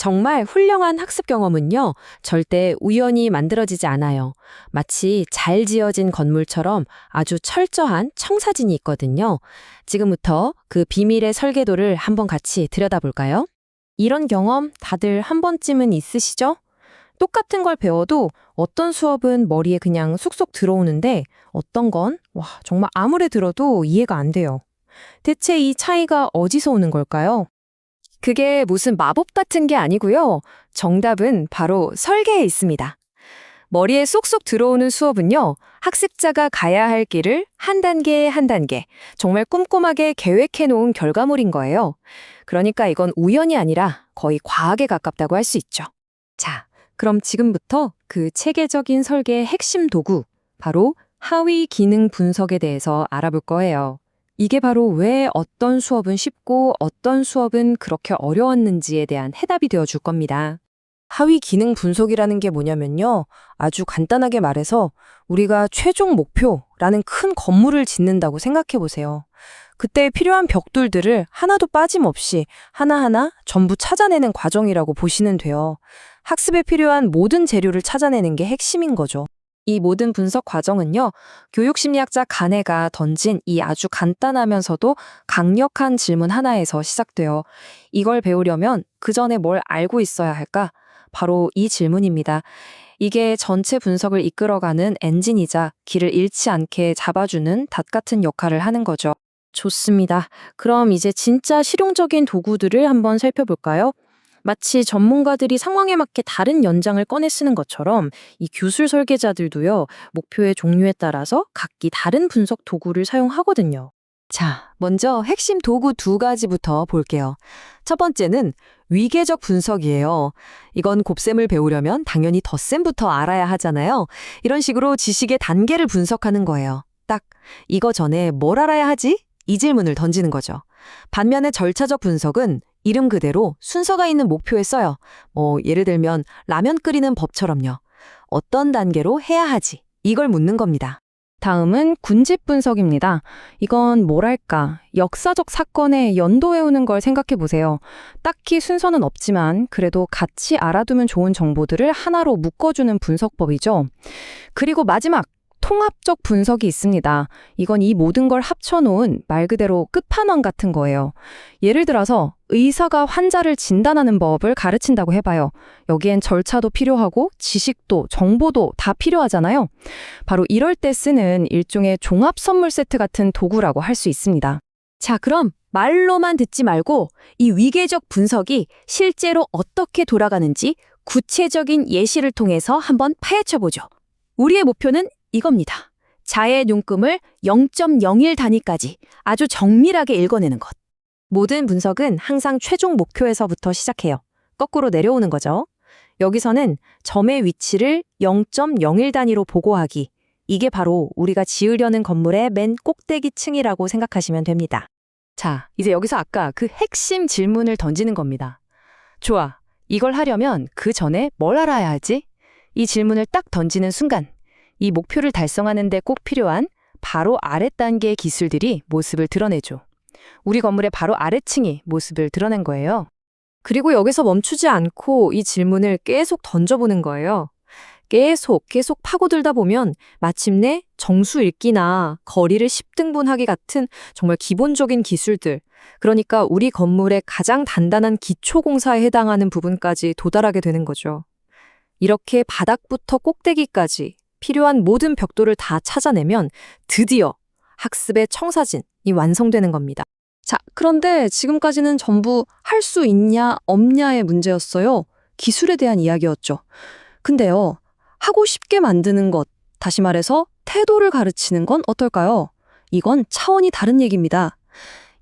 정말 훌륭한 학습 경험은요, 절대 우연히 만들어지지 않아요. 마치 잘 지어진 건물처럼 아주 철저한 청사진이 있거든요. 지금부터 그 비밀의 설계도를 한번 같이 들여다볼까요? 이런 경험 다들 한 번쯤은 있으시죠? 똑같은 걸 배워도 어떤 수업은 머리에 그냥 쑥쑥 들어오는데 어떤 건, 정말 아무리 들어도 이해가 안 돼요. 대체 이 차이가 어디서 오는 걸까요? 그게 무슨 마법 같은 게 아니고요. 정답은 바로 설계에 있습니다. 머리에 쏙쏙 들어오는 수업은요, 학습자가 가야 할 길을 한 단계 한 단계, 정말 꼼꼼하게 계획해 놓은 결과물인 거예요. 그러니까 이건 우연이 아니라 거의 과학에 가깝다고 할 수 있죠. 자, 그럼 지금부터 그 체계적인 설계의 핵심 도구, 바로 하위 기능 분석에 대해서 알아볼 거예요. 이게 바로 왜 어떤 수업은 쉽고 어떤 수업은 그렇게 어려웠는지에 대한 해답이 되어 줄 겁니다. 하위 기능 분석이라는 게 뭐냐면요. 아주 간단하게 말해서 우리가 최종 목표라는 큰 건물을 짓는다고 생각해 보세요. 그때 필요한 벽돌들을 하나도 빠짐없이 하나하나 전부 찾아내는 과정이라고 보시면 돼요. 학습에 필요한 모든 재료를 찾아내는 게 핵심인 거죠. 이 모든 분석 과정은요, 교육심리학자 가네가 던진 이 아주 간단하면서도 강력한 질문 하나에서 시작돼요. 이걸 배우려면 그 전에 뭘 알고 있어야 할까? 바로 이 질문입니다. 이게 전체 분석을 이끌어가는 엔진이자 길을 잃지 않게 잡아주는 닷 같은 역할을 하는 거죠. 좋습니다. 그럼 이제 진짜 실용적인 도구들을 한번 살펴볼까요? 마치 전문가들이 상황에 맞게 다른 연장을 꺼내 쓰는 것처럼 이 기술 설계자들도요, 목표의 종류에 따라서 각기 다른 분석 도구를 사용하거든요. 자, 먼저 핵심 도구 두 가지부터 볼게요. 첫 번째는 위계적 분석이에요. 이건 곱셈을 배우려면 당연히 덧셈부터 알아야 하잖아요. 이런 식으로 지식의 단계를 분석하는 거예요. 딱 이거 전에 뭘 알아야 하지? 이 질문을 던지는 거죠. 반면에 절차적 분석은 이름 그대로 순서가 있는 목표에 써요. 예를 들면 라면 끓이는 법처럼요. 어떤 단계로 해야 하지? 이걸 묻는 겁니다. 다음은 군집 분석입니다. 이건 뭐랄까, 역사적 사건에 연도해오는 걸 생각해 보세요. 딱히 순서는 없지만 그래도 같이 알아두면 좋은 정보들을 하나로 묶어주는 분석법이죠. 그리고 마지막, 통합적 분석이 있습니다. 이건 이 모든 걸 합쳐놓은 말 그대로 끝판왕 같은 거예요. 예를 들어서 의사가 환자를 진단하는 법을 가르친다고 해봐요. 여기엔 절차도 필요하고 지식도 정보도 다 필요하잖아요. 바로 이럴 때 쓰는 일종의 종합 선물 세트 같은 도구라고 할 수 있습니다. 자, 그럼 말로만 듣지 말고 이 위계적 분석이 실제로 어떻게 돌아가는지 구체적인 예시를 통해서 한번 파헤쳐보죠. 우리의 목표는 이겁니다. 자의 눈금을 0.01 단위까지 아주 정밀하게 읽어내는 것. 모든 분석은 항상 최종 목표에서부터 시작해요. 거꾸로 내려오는 거죠. 여기서는 점의 위치를 0.01 단위로 보고하기. 이게 바로 우리가 지으려는 건물의 맨 꼭대기 층이라고 생각하시면 됩니다. 자, 이제 여기서 아까 그 핵심 질문을 던지는 겁니다. 좋아, 이걸 하려면 그 전에 뭘 알아야 하지? 이 질문을 딱 던지는 순간 이 목표를 달성하는 데 꼭 필요한 바로 아랫 단계의 기술들이 모습을 드러내죠. 우리 건물의 바로 아래층이 모습을 드러낸 거예요. 그리고 여기서 멈추지 않고 이 질문을 계속 던져보는 거예요. 계속 파고들다 보면 마침내 정수 읽기나 거리를 10등분하기 같은 정말 기본적인 기술들, 그러니까 우리 건물의 가장 단단한 기초공사에 해당하는 부분까지 도달하게 되는 거죠. 이렇게 바닥부터 꼭대기까지 필요한 모든 벽돌을 다 찾아내면 드디어 학습의 청사진이 완성되는 겁니다. 자, 그런데 지금까지는 전부 할 수 있냐 없냐의 문제였어요. 기술에 대한 이야기였죠. 근데요, 하고 싶게 만드는 것, 다시 말해서 태도를 가르치는 건 어떨까요? 이건 차원이 다른 얘기입니다.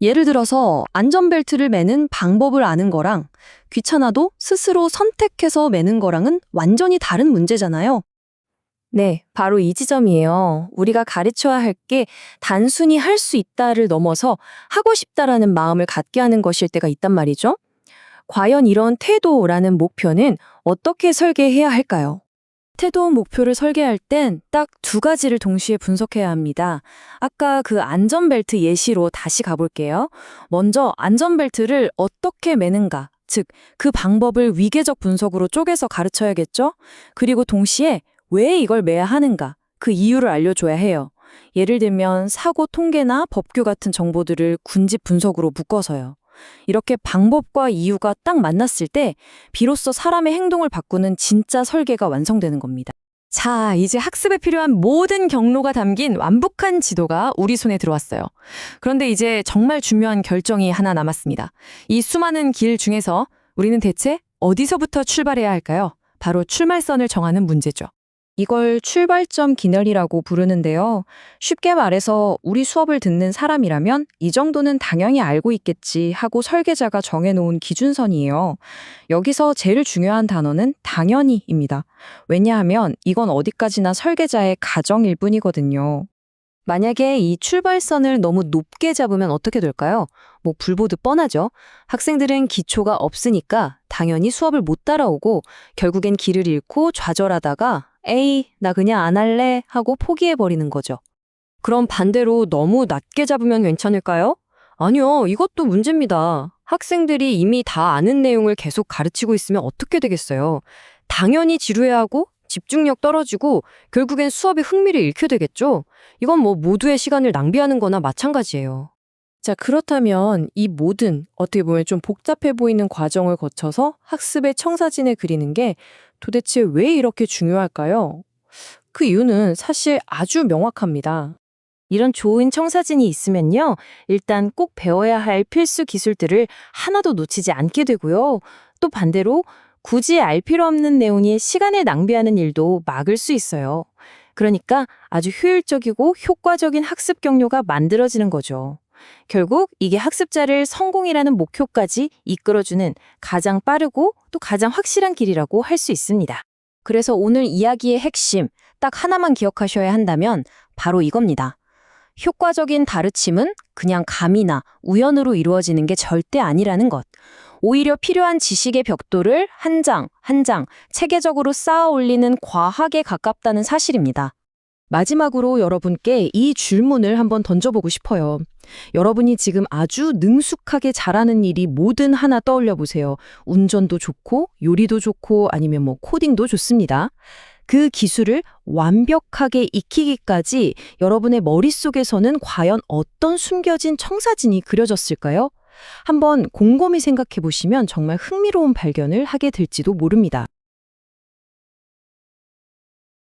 예를 들어서 안전벨트를 매는 방법을 아는 거랑 귀찮아도 스스로 선택해서 매는 거랑은 완전히 다른 문제잖아요. 네, 바로 이 지점이에요. 우리가 가르쳐야 할 게 단순히 할 수 있다를 넘어서 하고 싶다라는 마음을 갖게 하는 것일 때가 있단 말이죠. 과연 이런 태도라는 목표는 어떻게 설계해야 할까요? 태도 목표를 설계할 땐 딱 두 가지를 동시에 분석해야 합니다. 아까 그 안전벨트 예시로 다시 가볼게요. 먼저 안전벨트를 어떻게 매는가, 즉, 그 방법을 위계적 분석으로 쪼개서 가르쳐야겠죠? 그리고 동시에 왜 이걸 매야 하는가, 그 이유를 알려줘야 해요. 예를 들면 사고 통계나 법규 같은 정보들을 군집 분석으로 묶어서요. 이렇게 방법과 이유가 딱 만났을 때 비로소 사람의 행동을 바꾸는 진짜 설계가 완성되는 겁니다. 자, 이제 학습에 필요한 모든 경로가 담긴 완벽한 지도가 우리 손에 들어왔어요. 그런데 이제 정말 중요한 결정이 하나 남았습니다. 이 수많은 길 중에서 우리는 대체 어디서부터 출발해야 할까요? 바로 출발선을 정하는 문제죠. 이걸 출발점 기널이라고 부르는데요. 쉽게 말해서 우리 수업을 듣는 사람이라면 이 정도는 당연히 알고 있겠지 하고 설계자가 정해놓은 기준선이에요. 여기서 제일 중요한 단어는 당연히입니다. 왜냐하면 이건 어디까지나 설계자의 가정일 뿐이거든요. 만약에 이 출발선을 너무 높게 잡으면 어떻게 될까요? 뭐 불보듯 뻔하죠. 학생들은 기초가 없으니까 당연히 수업을 못 따라오고 결국엔 길을 잃고 좌절하다가 에이, 나 그냥 안 할래 하고 포기해버리는 거죠. 그럼 반대로 너무 낮게 잡으면 괜찮을까요? 아니요, 이것도 문제입니다. 학생들이 이미 다 아는 내용을 계속 가르치고 있으면 어떻게 되겠어요? 당연히 지루해하고 집중력 떨어지고 결국엔 수업의 흥미를 잃게 되겠죠? 이건 뭐 모두의 시간을 낭비하는 거나 마찬가지예요. 자, 그렇다면 이 모든 어떻게 보면 좀 복잡해 보이는 과정을 거쳐서 학습의 청사진을 그리는 게 도대체 왜 이렇게 중요할까요? 그 이유는 사실 아주 명확합니다. 이런 좋은 청사진이 있으면요, 일단 꼭 배워야 할 필수 기술들을 하나도 놓치지 않게 되고요. 또 반대로 굳이 알 필요 없는 내용이 시간을 낭비하는 일도 막을 수 있어요. 그러니까 아주 효율적이고 효과적인 학습 경로가 만들어지는 거죠. 결국 이게 학습자를 성공이라는 목표까지 이끌어주는 가장 빠르고 또 가장 확실한 길이라고 할 수 있습니다. 그래서 오늘 이야기의 핵심, 딱 하나만 기억하셔야 한다면 바로 이겁니다. 효과적인 가르침은 그냥 감이나 우연으로 이루어지는 게 절대 아니라는 것. 오히려 필요한 지식의 벽돌을 한 장 한 장 체계적으로 쌓아 올리는 과학에 가깝다는 사실입니다. 마지막으로 여러분께 이 질문을 한번 던져보고 싶어요. 여러분이 지금 아주 능숙하게 잘하는 일이 뭐든 하나 떠올려 보세요. 운전도 좋고 요리도 좋고 아니면 뭐 코딩도 좋습니다. 그 기술을 완벽하게 익히기까지 여러분의 머릿속에서는 과연 어떤 숨겨진 청사진이 그려졌을까요? 한번 곰곰이 생각해 보시면 정말 흥미로운 발견을 하게 될지도 모릅니다.